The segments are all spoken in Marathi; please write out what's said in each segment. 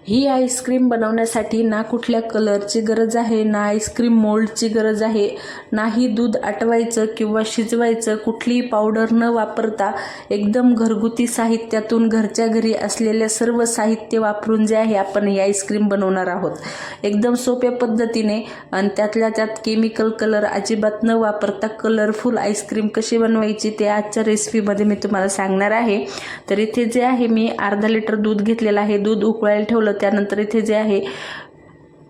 ही आईस्क्रीम बनवण्यासाठी ना कुठल्या कलरची गरज आहे, ना आईस्क्रीम मोल्डची गरज आहे, नाही दूध आटवायचं किंवा शिजवायचं, कुठलीही पावडर न वापरता एकदम घरगुती साहित्यातून घरच्या घरी असलेल्या सर्व साहित्य वापरून जे आहे आपण ही आईस्क्रीम बनवणार आहोत. एकदम सोप्या पद्धतीने आणि त्यातल्या त्यात केमिकल कलर अजिबात न वापरता कलरफुल आईस्क्रीम कशी बनवायची ते आजच्या रेसिपीमध्ये मी तुम्हाला सांगणार आहे. तर इथे जे आहे मी अर्धा लिटर दूध घेतलेलं आहे. दूध उकळायला ठेवलं. त्यानंतर इथे जे आहे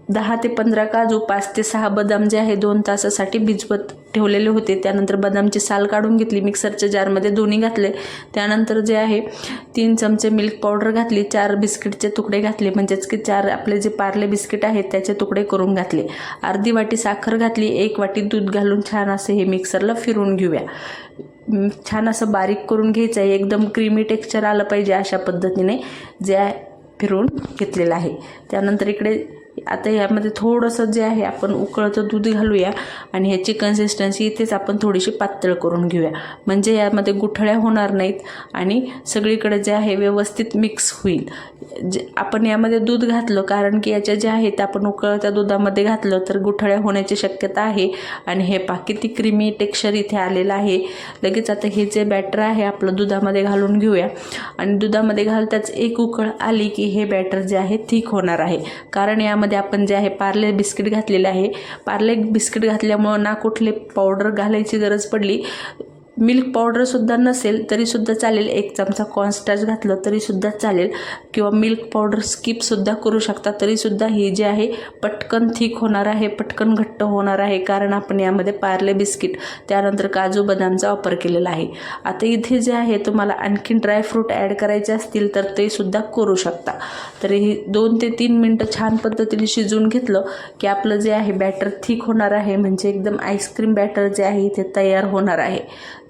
10 ते 15 काजू, 5 ते 6 बदाम जे आहे 2 तासासाठी भिजवत ठेवलेले होते. त्यानंतर बदामची साल काढून घेतली, मिक्सरच्या जारमध्ये दोन्ही घातले. त्यानंतर जे आहे 3 चमचे मिल्क पावडर घातली, 4 बिस्किटचे तुकडे घातले, म्हणजेच की 4 आपले जे पार्ले बिस्किट आहेत त्याचे तुकडे करून घातले. अर्धी वाटी साखर घातली, 1 वाटी दूध घालून छान असे हे मिक्सरला फिरवून घेऊया. छान असं बारीक करून घ्यायचं आहे. एकदम क्रीमी टेक्स्चर आलं पाहिजे अशा पद्धतीने जे फिरवून घेतलेलं आहे. त्यानंतर इकडे आता यामध्ये थोडंसं जे आहे आपण उकळतं दूध घालूया आणि ह्याची कन्सिस्टन्सी इथेच आपण थोडीशी पातळ करून घेऊया, म्हणजे यामध्ये गुठळ्या होणार नाहीत आणि सगळीकडे जे आहे व्यवस्थित मिक्स होईल. जे आपण यामध्ये दूध घातलं कारण की याच्या जे आहेत आपण उकळत्या दुधामध्ये घातलं तर गुठळ्या होण्याची शक्यता आहे. आणि हे किती क्रीमी टेक्स्चर इथे आलेलं आहे. लगेच आता हे जे बॅटर आहे आपलं दुधामध्ये घालून घेऊया आणि दुधामध्ये घालताच एक उकळ आली की हे बॅटर जे आहे थिक होणार आहे. कारण यामध्ये आपण जे आहे पार्ले बिस्किट घातलेले आहे. पार्ले बिस्किट घातल्यामुळं ना कुठले पावडर घालायची गरज पडली. मिल्क पावडरसुद्धा नसेल तरीसुद्धा चालेल, 1 चमचा कॉर्नस्टार्च घातलं तरीसुद्धा चालेल किंवा मिल्क पावडर स्किपसुद्धा करू शकता. तरीसुद्धा ही जे आहे पटकन थिक होणार आहे, पटकन घट्ट होणार आहे, कारण आपण यामध्ये पार्ले बिस्किट त्यानंतर काजू बदामचा वापर केलेला आहे. आता इथे जे आहे तुम्हाला आणखीन ड्रायफ्रूट ॲड करायचे असतील तर ते सुद्धा करू शकता. तर हे 2 ते 3 मिनटं छान पद्धतीने शिजवून घेतलं की आपलं जे आहे बॅटर थिक होणार आहे, म्हणजे एकदम आईस्क्रीम बॅटर जे आहे इथे तयार होणार आहे.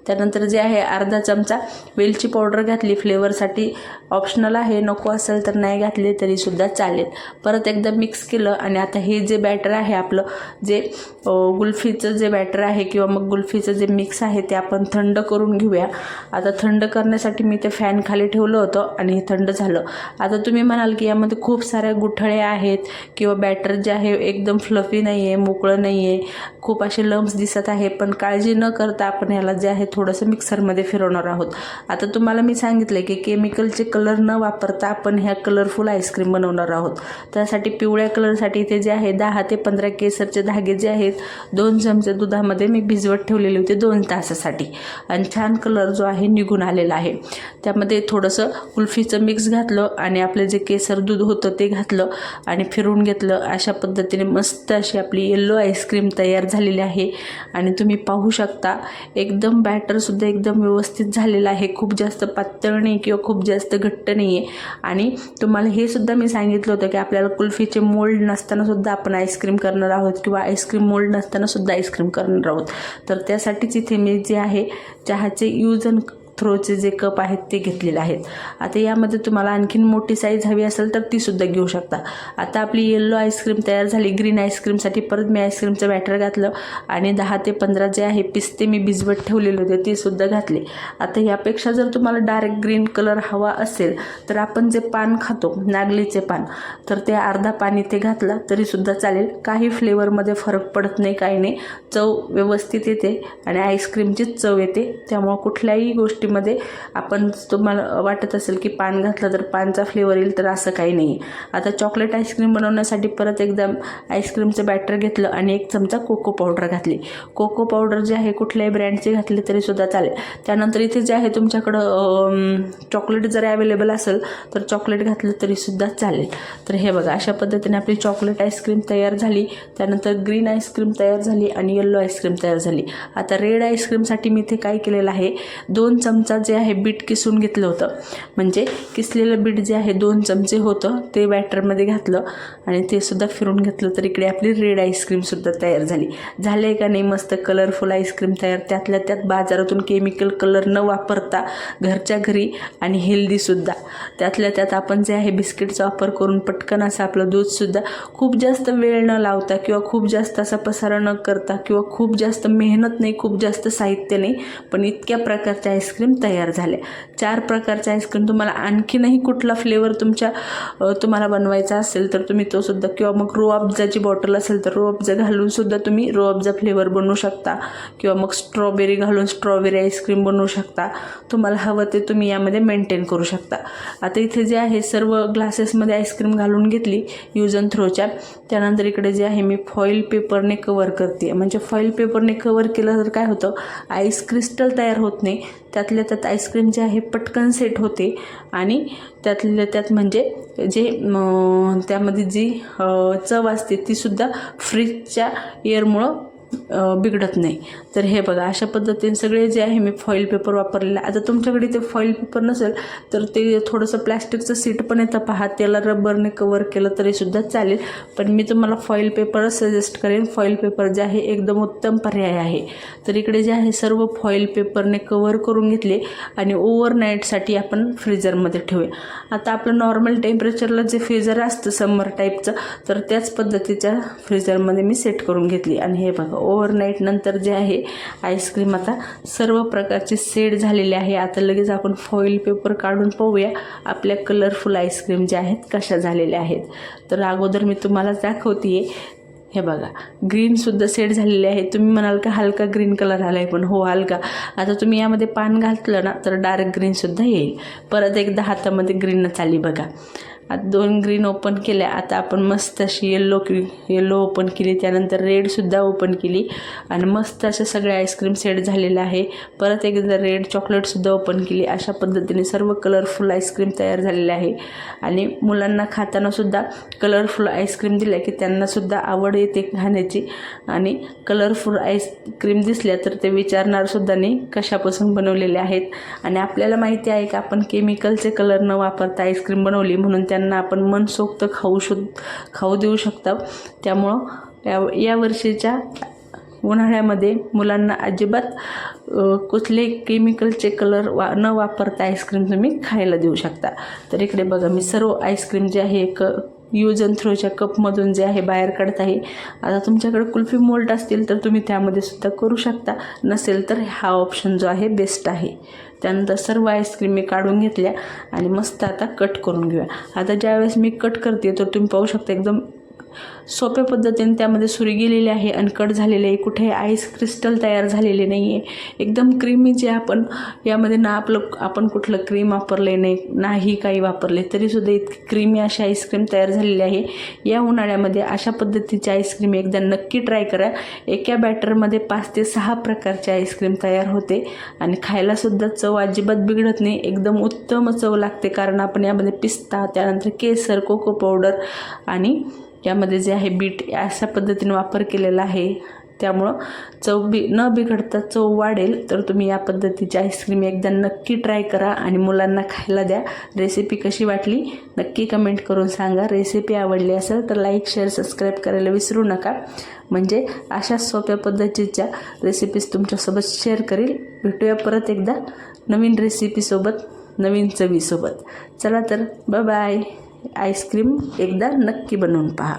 त्यानंतर जे आहे अर्धा चमचा वेलची पावडर घातली, फ्लेवरसाठी ऑप्शनल आहे, नको असेल तर नाही घातले तरीसुद्धा चालेल. परत एकदा मिक्स केलं आणि आता हे जे बॅटर आहे आपलं जे गुल्फीचं जे बॅटर आहे किंवा मग गुल्फीचं जे मिक्स आहे ते आपण थंड करून घेऊया. आता थंड करण्यासाठी मी ते फॅन खाली ठेवलं होतं आणि हे थंड झालं. आता तुम्ही म्हणाल की यामध्ये खूप साऱ्या गुठळ्या आहेत किंवा बॅटर जे आहे एकदम फ्लफी नाही आहे, मोकळं नाही आहे, खूप असे लम्स दिसत आहे, पण काळजी न करता आपण याला जे आहे थोडंसं मिक्सरमध्ये फिरवणार आहोत. आता तुम्हाला मी सांगितलं की केमिकलचे कलर न वापरता आपण ह्या कलरफुल आईस्क्रीम बनवणार आहोत. त्यासाठी पिवळ्या कलरसाठी इथे जे आहे 10 ते 15 केसरचे धागे जे आहेत 2 चमचे दुधामध्ये मी भिजवत ठेवलेले होते 2 तासासाठी आणि छान कलर जो आहे निघून आलेला आहे. त्यामध्ये थोडंसं कुल्फीचं मिक्स घातलं आणि आपलं जे केसर दूध होतं ते घातलं आणि फिरवून घेतलं. अशा पद्धतीने मस्त अशी आपली येल्लो आईस्क्रीम तयार झालेली आहे आणि तुम्ही पाहू शकता एकदम बॅटरसुद्धा एकदम व्यवस्थित झालेलं आहे. खूप जास्त पातळ नाही किंवा खूप जास्त घट्ट नाही आहे. आणि तुम्हाला हे सुद्धा मी सांगितलं होतं की आपल्याला कुल्फीचे मोल्ड नसताना सुद्धा आपण आईस्क्रीम करणार आहोत किंवा आईस्क्रीम मोल्ड नसताना सुद्धा आईस्क्रीम करणार आहोत. तर त्यासाठीच इथे मी जे आहे चहाचे यूज अँड थ्रोचे जे कप आहेत ते घेतलेले आहेत. आता यामध्ये तुम्हाला आणखीन मोठी साईज हवी असेल तर ती सुद्धा घेऊ शकता. आता आपली येल्लो आईस्क्रीम तयार झाली. ग्रीन आईस्क्रीमसाठी परत मी आईस्क्रीमचं बॅटर घातलं आणि 10 ते 15 जे आहे पिस्ते मी भिजवत ठेवलेले होते ते सुद्धा घातले. आता यापेक्षा जर तुम्हाला डायरेक्ट ग्रीन कलर हवा असेल तर आपण जे पान खातो नागलीचे पान, तर ते अर्धा पान इथे घातला तरीसुद्धा चालेल. काही फ्लेवरमध्ये फरक पडत नाही, काही नाही, चव व्यवस्थित येते आणि आईस्क्रीमचीच चव येते. त्यामुळं कुठल्याही मध्ये आपण तुम्हाला वाटत असेल की पान घातलं तर पानचा फ्लेवर येईल, तर असं काही नाही. आता चॉकलेट आईस्क्रीम बनवण्यासाठी परत एकदा आईस्क्रीमचं बॅटर घेतलं आणि 1 चमचा कोको पावडर घातली. कोको पावडर जे आहे कुठल्याही ब्रँडचे घातले तरीसुद्धा चालेल. त्यानंतर इथे जे आहे तुमच्याकडं चॉकलेट जर अवेलेबल असेल तर चॉकलेट घातलं तरीसुद्धा चालेल. तर हे बघा अशा पद्धतीने आपली चॉकलेट आईस्क्रीम तयार झाली. त्यानंतर ग्रीन आईस्क्रीम तयार झाली आणि येल्लो आईस्क्रीम तयार झाली. आता रेड आईस्क्रीमसाठी मी इथे काय केलेलं आहे 2 चमचा जे आहे बीट किसून घेतलं होतं, म्हणजे किसलेलं बीट जे आहे 2 चमचे होतं ते बॅटरमध्ये घातलं आणि ते सुद्धा फिरून घेतलं. तर इकडे आपली रेड आईस्क्रीमसुद्धा तयार झाली. झाले का नाही मस्त कलरफुल आईस्क्रीम तयार, त्यातल्या त्यात बाजारातून केमिकल कलर न वापरता घरच्या घरी आणि हेल्दीसुद्धा. त्यातल्या त्यात आपण जे आहे बिस्किटचा वापर करून पटकन असं आपलं दूधसुद्धा खूप जास्त वेळ न लावता किंवा खूप जास्त असा पसारा न करता किंवा खूप जास्त मेहनत नाही, खूप जास्त साहित्य नाही, पण इतक्या प्रकारचे आईस्क्रीम आईस्क्रीम तयार झाल्या. 4 प्रकारचे आईस्क्रीम. तुम्हाला आणखीनही कुठला फ्लेवर तुम्हाला बनवायचा असेल तर तुम्ही तो सुद्धा, किंवा मग रो अफजाची बॉटल असेल तर रो अफजा घालून सुद्धा तुम्ही रो अफजा फ्लेवर बनवू शकता, किंवा मग स्ट्रॉबेरी घालून स्ट्रॉबेरी आईस्क्रीम बनवू शकता. तुम्हाला हवं ते तुम्ही यामध्ये मेंटेन करू शकता. आता इथे जे आहे सर्व ग्लासेसमध्ये आईस्क्रीम घालून घेतली यूज अँड थ्रोच्या. त्यानंतर इकडे जे आहे मी फॉईल पेपरने कवर करते. म्हणजे फॉईल पेपरने कवर केलं तर काय होतं, आईस क्रिस्टल तयार होत नाही. त्यातल्या त्यात आईस्क्रीम जे आहे पटकन सेट होते आणि त्यातल्या त्यात म्हणजे जे त्यामध्ये जी चव असते तीसुद्धा फ्रीजच्या एअरमुळं बिघडत नाही. तर हे बघा अशा पद्धतीने सगळे जे आहे मी फॉईल पेपर वापरलेला. आता तुमच्याकडे ते फॉईल पेपर नसेल तर ते थोडंसं प्लॅस्टिकचं सीट पण येतं पहा, त्याला रबरने कवर केलं तरीसुद्धा चालेल. पण मी तुम्हाला फॉईल पेपरच सजेस्ट करेन. फॉईल पेपर जे आहे एकदम उत्तम पर्याय आहे. तर इकडे जे आहे सर्व फॉईल पेपरने कवर करून घेतले आणि ओव्हरनाईटसाठी आपण फ्रीजरमध्ये ठेवूया. आता आपलं नॉर्मल टेम्परेचरला जे फ्रीजर असतं समर टाईपचं, तर त्याच पद्धतीच्या फ्रीजरमध्ये मी सेट करून घेतली. आणि हे बघा ओव्हरनाईट नंतर जे आहे आईस्क्रीम आता सर्व प्रकारचे सेट झालेले आहे. आता लगेच आपण फॉईल पेपर काढून पाहूया आपल्या कलरफुल आईस्क्रीम जे आहेत कशा झालेल्या आहेत. तर अगोदर मी तुम्हाला दाखवते. हे बघा ग्रीनसुद्धा सेट झालेले आहे. तुम्ही म्हणाल का हलका ग्रीन कलर आला आहे, पण हो हलका. आता तुम्ही यामध्ये पान घातलं ना तर डार्क ग्रीनसुद्धा येईल. परत एकदा हातामध्ये ग्रीनच आली बघा. आता 2 ग्रीन ओपन केल्या. आता आपण मस्त अशी येलो ओपन केली, त्यानंतर रेडसुद्धा ओपन केली आणि मस्त अशा सगळ्या आईस्क्रीम सेट झालेलं आहे. परत एकदा रेड चॉकलेटसुद्धा ओपन केली. अशा पद्धतीने सर्व कलरफुल आईस्क्रीम तयार झालेले आहे. आणि मुलांना खातानासुद्धा कलरफुल आईस्क्रीम दिल्या की त्यांनासुद्धा आवड येते खाण्याची. आणि कलरफुल आईस्क्रीम दिसल्या तर ते विचारणारसुद्धा नाही कशापासून बनवलेले आहेत. आणि आपल्याला माहिती आहे की आपण केमिकलचे कलर न वापरता आईस्क्रीम बनवली म्हणून त्यांना आपण मनसोक्त खाऊ देऊ शकता. त्यामुळं या वर्षीच्या उन्हाळ्यामध्ये मुलांना अजिबात कुठले केमिकलचे कलर न वापरता आईस्क्रीम तुम्ही खायला देऊ शकता. तर इकडे बघा मी सर्व आईस्क्रीम जे आहे यूज अँड थ्रोच्या कपमधून जे आहे बाहेर काढत आहे. आता तुमच्याकडे कुल्फी मोल्ड असतील तर तुम्ही त्यामध्ये सुद्धा करू शकता, नसेल तर हा ऑप्शन जो आहे बेस्ट आहे. त्यानंतर सर्व आईस्क्रीम मी काढून घेतल्या आणि मस्त आता कट करून घेऊया. आता ज्यावेळेस मी कट करते तर तुम्ही पाहू शकता एकदम सोप्या पद्धतीने त्यामध्ये सुरी गेलेली आहे आणि कट झालेले आहे. कुठे आईस क्रिस्टल तयार झालेले नाही आहे. एकदम क्रीमी जे आपण यामध्ये आपण कुठलं क्रीम वापरले नाही काही वापरले तरीसुद्धा इतकी क्रीमी अशी आईस्क्रीम तयार झालेली आहे. या उन्हाळ्यामध्ये अशा पद्धतीची आईस्क्रीम एकदा नक्की ट्राय करा. एका बॅटरमध्ये 5 ते 6 प्रकारचे आईस्क्रीम तयार होते आणि खायलासुद्धा चव अजिबात बिघडत नाही. एकदम उत्तम चव लागते, कारण आपण यामध्ये पिस्ता, त्यानंतर केसर, कोको पावडर आणि यामध्ये जे आहे बीट अशा पद्धतीने वापर केलेला आहे. त्यामुळं चव न बिघडता चव वाढेल. तर तुम्ही या पद्धतीची आईस्क्रीम एकदा नक्की ट्राय करा आणि मुलांना खायला द्या. रेसिपी कशी वाटली नक्की कमेंट करून सांगा. रेसिपी आवडली असेल तर लाईक, शेअर, सबस्क्राईब करायला विसरू नका. म्हणजे अशा सोप्या पद्धतीच्या रेसिपीज तुमच्यासोबत शेअर करेल. भेटूया परत एकदा नवीन रेसिपीसोबत, नवीन चवीसोबत. चला तर बाय बाय. आईस्क्रीम एकदा नक्की बनवून पहा.